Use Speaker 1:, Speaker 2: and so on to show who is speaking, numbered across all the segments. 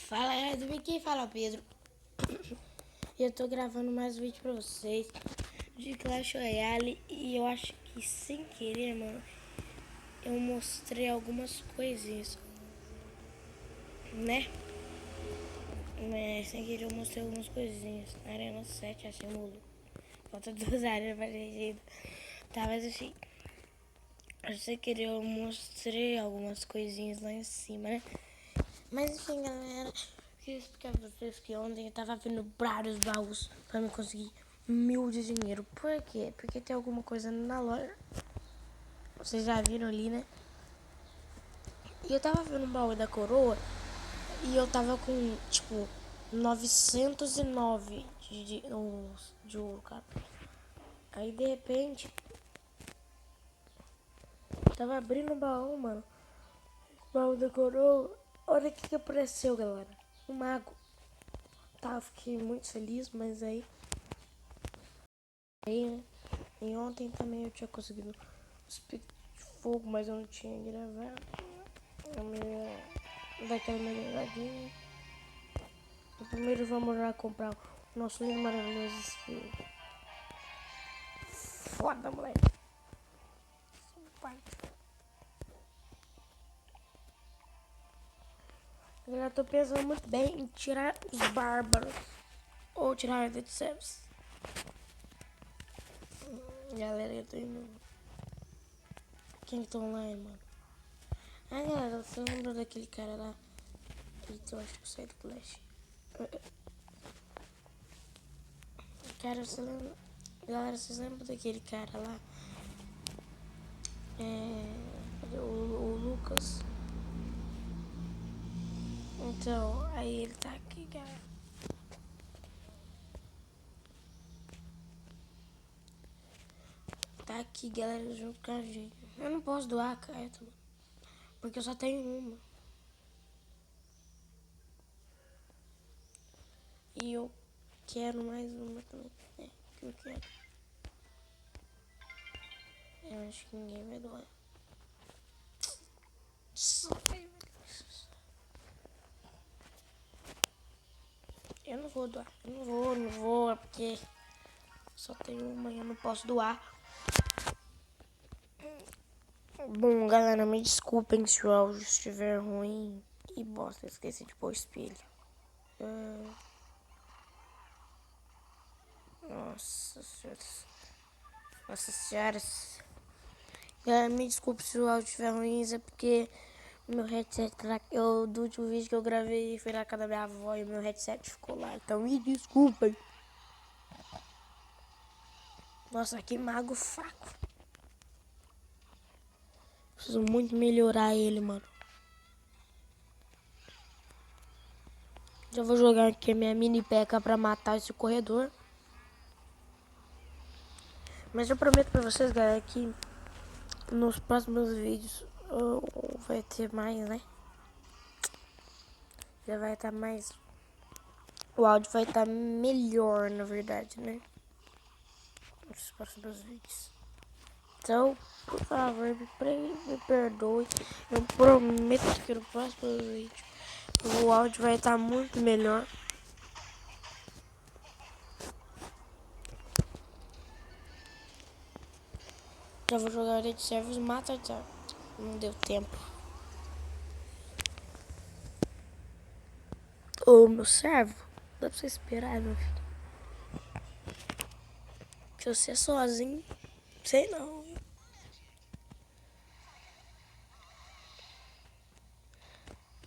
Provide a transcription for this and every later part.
Speaker 1: Fala, Edwin, quem fala, Pedro? E eu tô gravando mais um vídeo pra vocês de Clash Royale. E eu acho que sem querer, mano, eu mostrei algumas coisinhas, né? Sem querer eu mostrei algumas coisinhas. Arena 7, assim, mulo. Falta 2 arenas pra gente. Tá, mas assim, sem querer eu mostrei algumas coisinhas lá em cima, né? Mas enfim, galera, queria explicar pra vocês que ontem eu tava vendo vários baús pra me conseguir 1000 de dinheiro. Por quê? Porque tem alguma coisa na loja. Vocês já viram ali, né? E eu tava vendo um baú da coroa e eu tava com, tipo, 909 de ouro, cara. Aí, de repente, tava abrindo o baú, mano. O baú da coroa. Olha o que apareceu, galera. Um mago. Tá, eu fiquei muito feliz, mas aí, né? E ontem também eu tinha conseguido o espírito de fogo, mas eu não tinha gravado. Daquela melhoradinha. Primeiro vamos lá comprar o nosso lindo maravilhoso espírito. Foda, moleque. Eu já tô pensando muito bem em tirar os bárbaros. Ou tirar a Dead Service. Galera, eu tô indo. Quem que tá online, mano? Ah, galera, você lembra daquele cara lá? Eita, eu acho que eu saí do Clash. Cara, você lembra? Galera, vocês lembram daquele cara lá? O Lucas. Então, aí ele tá aqui, cara. Tá aqui, galera, junto com a gente. Eu não posso doar a carta, mano, porque eu só tenho uma. E eu quero mais uma também. É, que eu quero. Eu acho que ninguém vai doar. Eu não vou doar. Eu não vou, é porque só tenho uma e eu não posso doar. Bom, galera, me desculpem se o áudio estiver ruim. E bosta, esqueci de pôr o espelho. Nossa senhora. Nossa senhora. Galera, me desculpe se o áudio estiver ruim, é porque meu headset lá, do último vídeo que eu gravei foi na casa da minha avó e meu headset ficou lá. Então me desculpem. Nossa, que mago fraco. Preciso muito melhorar ele, mano. Já vou jogar aqui a minha mini peca pra matar esse corredor. Mas eu prometo pra vocês, galera, que nos próximos vídeos vai ter mais, né? Já vai estar mais... O áudio vai estar melhor, na verdade, né? Nos próximos vídeos. Então, por favor, me perdoe. Eu prometo que no próximo vídeo o áudio vai estar muito melhor. Já vou jogar Dead Service Mata. Não deu tempo. Ô, meu servo, dá pra você esperar, meu filho. Se você é sozinho, sei não.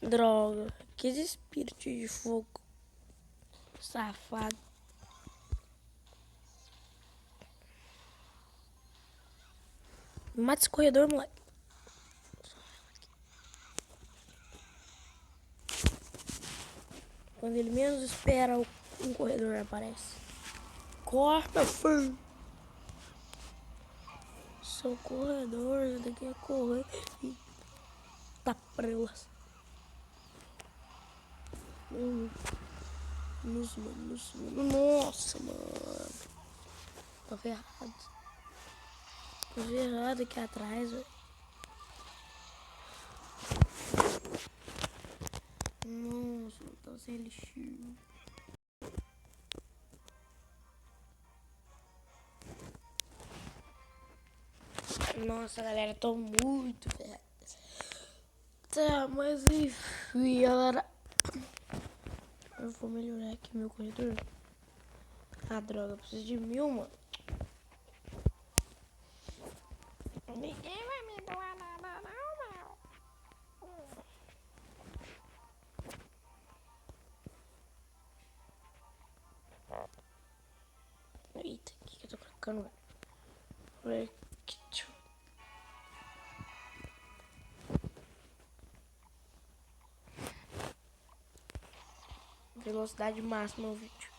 Speaker 1: Droga, que espírito de fogo. Safado. Mata esse corredor, moleque. Quando ele menos espera, um corredor aparece. Corta, filho. São corredores, daqui a correr. Tá prelas. Nossa, mano. Tô ferrado. Tô ferrado aqui atrás, velho. Nossa, tá sem elixir. Nossa, galera, tô muito velho. Tá, mas enfim, galera. Eu vou melhorar aqui meu corredor. Ah, droga, eu preciso de 1000, mano. Ninguém vai me doar nada, não, meu. Eita, o que eu tô colocando, velho? Velocidade máxima o vídeo.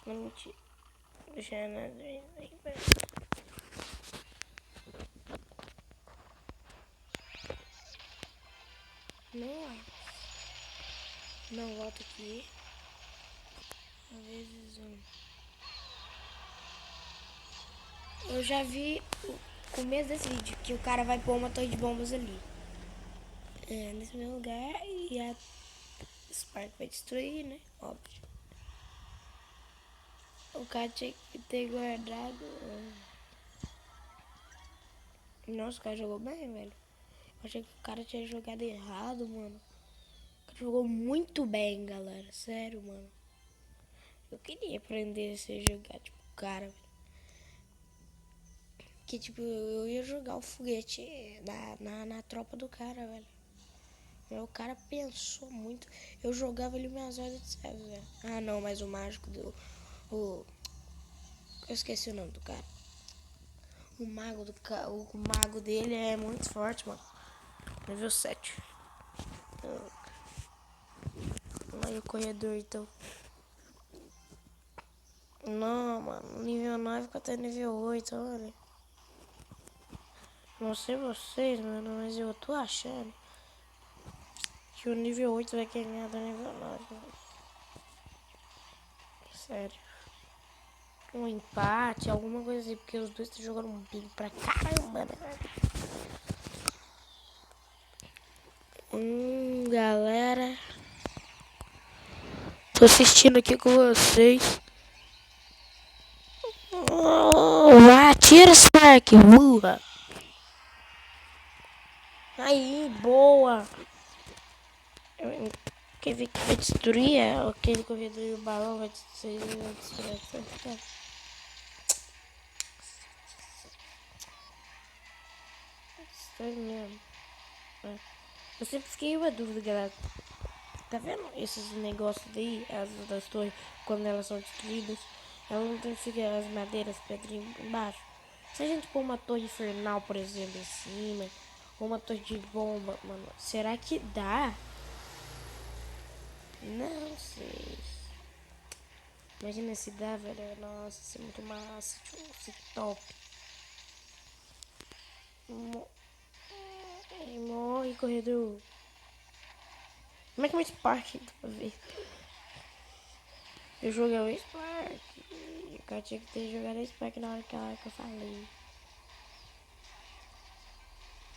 Speaker 1: Não, mentira. Deixa nada aí, velho. Não, não, volta aqui. Às vezes eu já vi o começo desse vídeo que o cara vai pôr uma torre de bombas ali. É, nesse mesmo lugar e a Spark vai destruir, né? Óbvio. O cara tinha que ter guardado. Nossa, o cara jogou bem, velho. Eu achei que o cara tinha jogado errado, mano. O cara jogou muito bem, galera. Sério, mano. Eu queria aprender a jogar, tipo, cara, velho. Que, tipo, eu ia jogar o foguete na tropa do cara, velho. Mas o cara pensou muito. Eu jogava ali minhas horas de céu, velho. Ah, não, mas o mágico do... Eu esqueci o nome do cara. O mago dele é muito forte, mano. Nível 7. Aí o corredor, então. Não, mano. Nível 9 ficou até nível 8, olha. Não sei vocês, mano, mas eu tô achando que o nível 8 vai ganhar do nível 9, mano. Sério. Um empate, alguma coisa assim, porque os dois estão jogando bem pra caramba, né? Galera. Tô assistindo aqui com vocês. Atira, Spark, burra. Aí, boa. Quem vê que vai destruir é aquele corredor e o balão vai destruir. Sério mesmo. Eu sempre fiquei uma dúvida, galera. Tá vendo esses negócios daí, as das torres, quando elas são destruídas, elas não tem que ficar as madeiras, pedrinhas embaixo. Se a gente pôr uma torre infernal, por exemplo, em cima, ou uma torre de bomba, mano, será que dá? Não sei. Imagina se dá, velho. Nossa, isso é muito massa. Isso é top. Morre, corredor. Como é que é o Spark? Eu joguei o Spark. O cara tinha que ter jogado o Spark na hora que eu falei.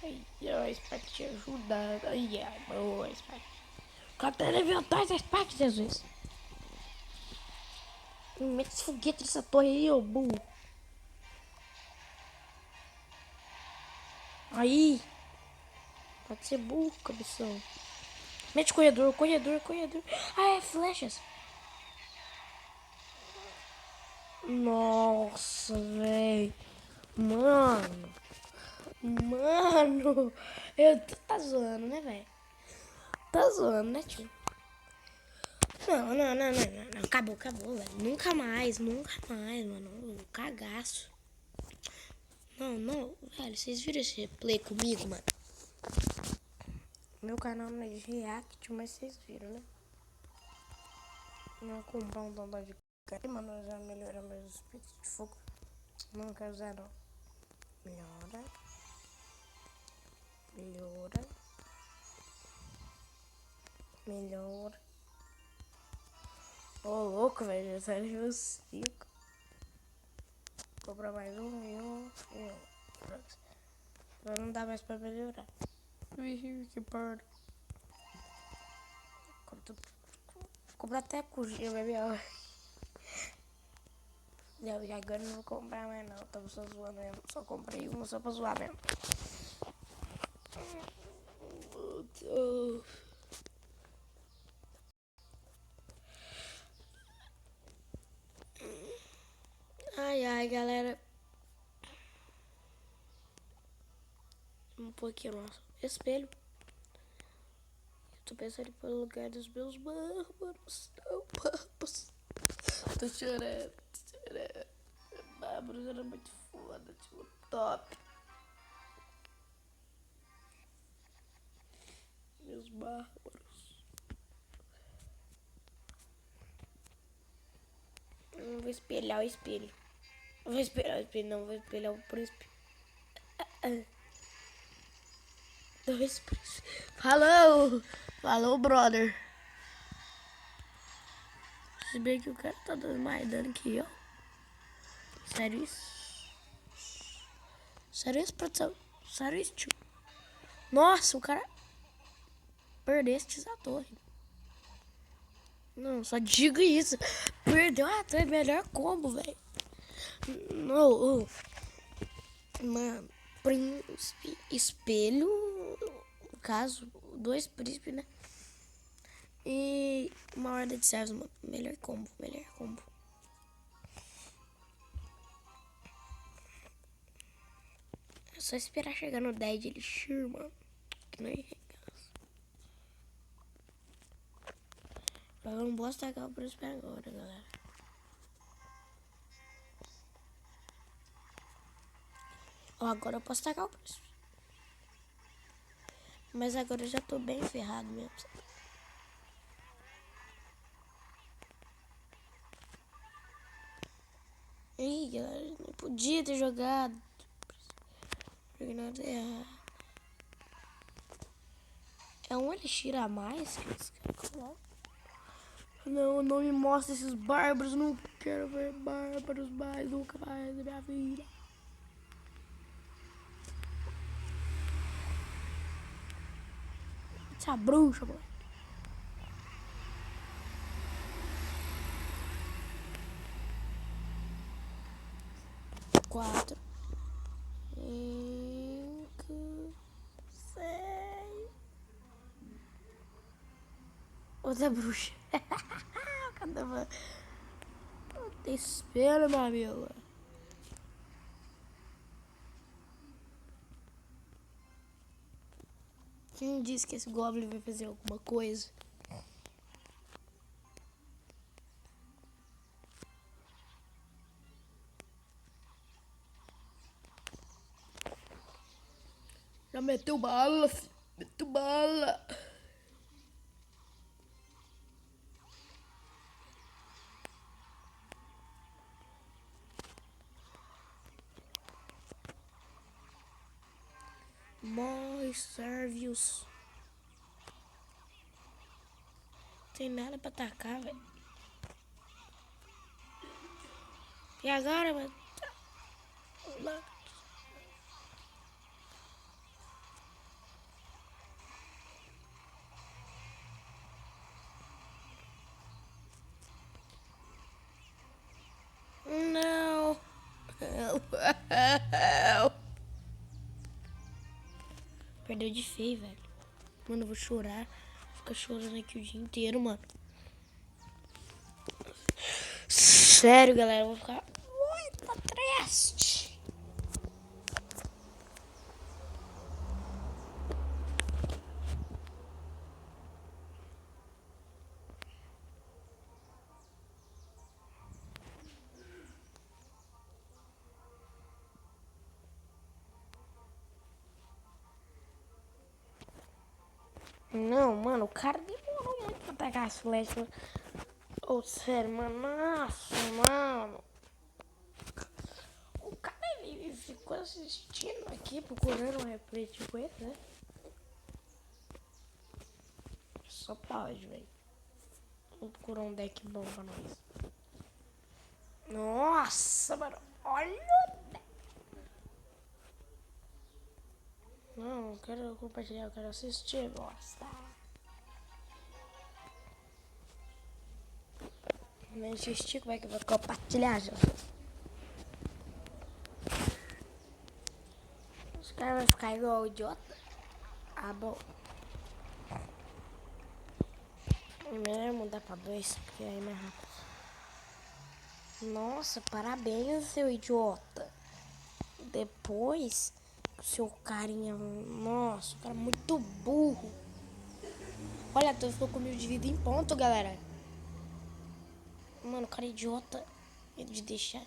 Speaker 1: Ai, o Spark te ajudado. Ai, boa, Spark. O cara tá nível 2 da Spark, Jesus. Mete esse foguete nessa torre aí, ô burro. Aí. Pode ser burro, cabeção. Mete corredor, corredor, corredor. Ah, é flechas. Nossa, velho. Mano. Mano. Tá zoando, né, velho? Tá zoando, né, tio? Não. Acabou, velho. Nunca mais, mano. Cagaço. Não, velho. Vocês viram esse replay comigo, mano? Meu canal não é de react, mas vocês viram, né? Não comprar um tantão de cara. Mano, já melhorar meus espíritos de fogo. Não quero usar, não. Melhora. Ô, louco, velho. Já saiu nível 5. Comprar mais um e um. Agora não dá mais pra melhorar. Vixe, que porra. comprar até coxinha, bebê. Não, e agora não vou comprar mais não. Tava só zoando mesmo. Só comprei uma só pra zoar mesmo. Ai, ai, galera. Um pouquinho nosso espelho. Tô pensando em pôr no lugar dos meus bárbaros. Não, bárbaros. Tô chorando, tô chorando. Bárbaros era muito foda, tipo, top. Meus bárbaros. Vou espelhar o espelho. Vou espelhar o espelho, não. Vou espelhar o príncipe. Dois príncipes. Falou! Falou, brother. Se bem que o cara tá dando mais dano que eu. Sério isso? Sério isso, produção? Sério isso, tio? Nossa, o cara perdeste a torre. Não, só digo isso. Perdeu a torre, melhor combo, velho. Não, mano, príncipe, espelho, no caso, dois príncipes, né? E uma horda de servos, mano. Melhor combo, melhor combo. É só esperar chegar no 10 de Elixir, mano. Que não é regaço. Mas eu não posso tacar o príncipe agora, galera. Ó, agora eu posso tacar o príncipe. Mas agora eu já tô bem ferrado mesmo, sabe? Ih, galera, não podia ter jogado. Joguei nada errado. É um elixir a mais que eles querem colocar. Não, não me mostra esses bárbaros. Não quero ver bárbaros mais, nunca mais na minha vida. Essa bruxa, mano. 4, 5, 6. Outra bruxa. Cadê, mano? Tem espelho, meu amigo. Quem disse que esse Goblin vai fazer alguma coisa? Já meteu bala, filho. Meteu bala. Mais servios. Tem nada pra atacar, velho. E agora, mano? Não. Perdeu de feio, velho. Mano, eu vou chorar. Ficar chorando aqui o dia inteiro, mano. Sério, galera. Eu vou ficar muito triste. Não, mano. O cara demorou muito pra pegar as flechas. Ô, sério, mano. Nossa, mano. O cara ele ficou assistindo aqui, procurando um replay tipo esse, né? Só pode, velho. Vamos procurar um deck bom pra nós. Nossa, mano. Olha o deck. Não quero compartilhar, eu quero assistir. Nossa. Nem assistir, como é que eu vou compartilhar, gente? Os caras vão ficar igual idiota. Ah, bom. Melhor mudar pra 2, porque aí é mais rápido. Nossa, parabéns, seu idiota. Depois, o seu carinha... Nossa, o cara é muito burro. Olha, tu ficou comigo de vida em ponto, galera. Mano, o cara é idiota. De deixar.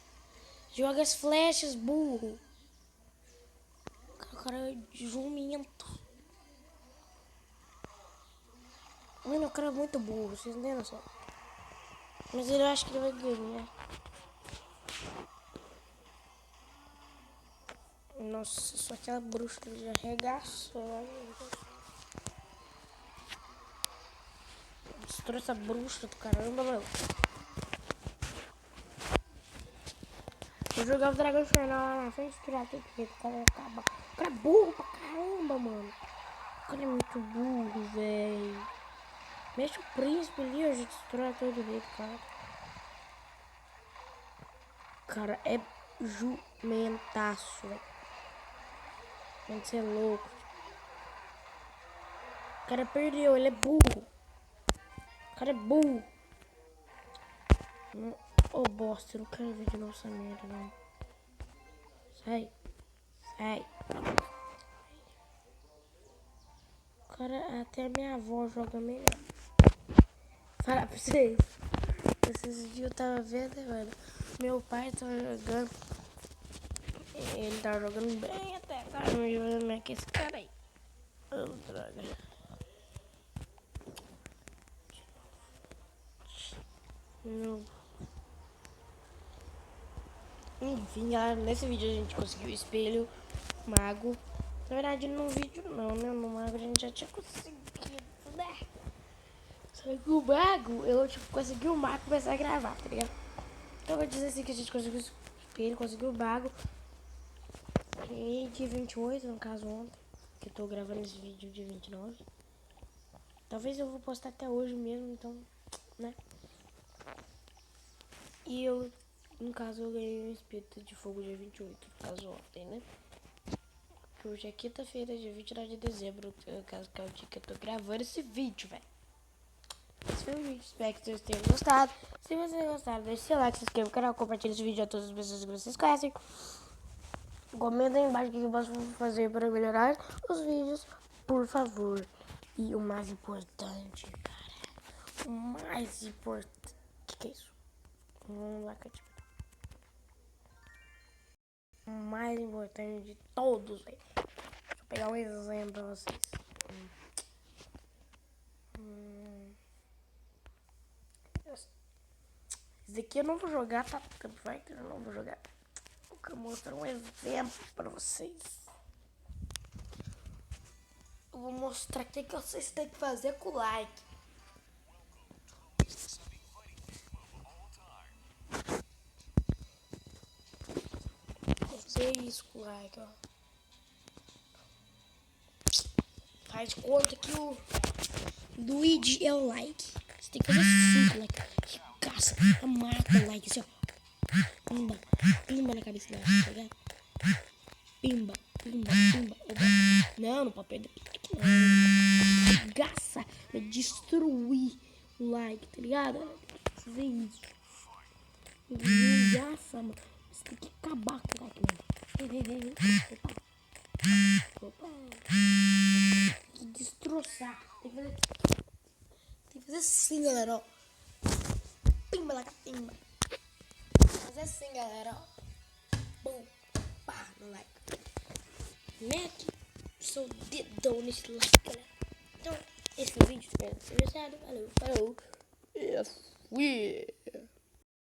Speaker 1: Joga as flechas, burro. O cara é jumento. Mano, o cara é muito burro, vocês não têm noção. Mas ele acha que ele vai ganhar. Nossa, só aquela bruxa que ele já arregaçou. Destruiu essa bruxa do caramba, meu. Eu jogava o dragão infernal lá na frente, tirar tudo que o cara ia acabar. O cara é burro pra caramba, mano. O cara é muito burro, velho. Mexe o príncipe ali, eu já destrói todo dele, cara. O cara é jumentaço, velho. Mano, você é louco. O cara perdeu, ele é burro. O cara é burro. Ô, bosta, eu não quero ver de novo essa merda, não. Sai. Sai. O cara, até a minha avó joga melhor. Fala pra vocês. Esses dias eu tava vendo, mano. Meu pai tava jogando. Ele tava jogando bem até. Tava me jogando mais que esse cara aí. Oh, droga. Não. Enfim, galera, nesse vídeo a gente conseguiu o espelho mago. Na verdade, no vídeo não, né? No mago a gente já tinha conseguido, né? Só que o mago, eu tipo, consegui o mago começar a gravar, tá ligado? Então eu vou dizer assim que a gente conseguiu o espelho, conseguiu o mago. E de 28, no caso ontem, que eu tô gravando esse vídeo de 29. Talvez eu vou postar até hoje mesmo, então, né? E eu, no caso, eu ganhei um espírito de fogo dia 28, no caso ontem, né? Que hoje é quinta-feira, dia 29 de dezembro, no caso que é o dia que eu tô gravando esse vídeo, velho. Esse foi o vídeo, espero que vocês tenham gostado. Se vocês gostaram, deixe seu like, se inscreva no canal, compartilhe esse vídeo a todas as pessoas que vocês conhecem. Comenta aí embaixo o que eu posso fazer para melhorar os vídeos, por favor. E o mais importante, cara, o mais importante, que é isso? Vamos lá, Cativa. O mais importante de todos, velho. Deixa eu pegar um exemplo pra vocês. Esse daqui eu não vou jogar, tá? Vai que eu não vou jogar. Vou mostrar um exemplo pra vocês. Eu vou mostrar o que vocês têm que fazer com o like. Vou fazer isso com o like, ó. Faz de conta que o Luigi é o like. Você tem que fazer 5 likes. Regaça, mata o like, assim, ó. Pimba, pimba na cabeça dela, tá ligado? Pimba, pimba, pimba. Oba. Não, não pode perder. Regaça, vai destruir o like, tá ligado? Fazer isso. Regaça, mano. Você tem que acabar com o like, mano. Opa. Opa. Tem que destroçar. Tem que fazer assim, galera, ó. Pimba, laca, pimba. Fazer assim, galera, ó. Bum, pá, no like. Mete o seu dedão nesse like, galera. Então, esse foi o vídeo. Espero que vocês tenham gostado. Valeu, falou. E fui.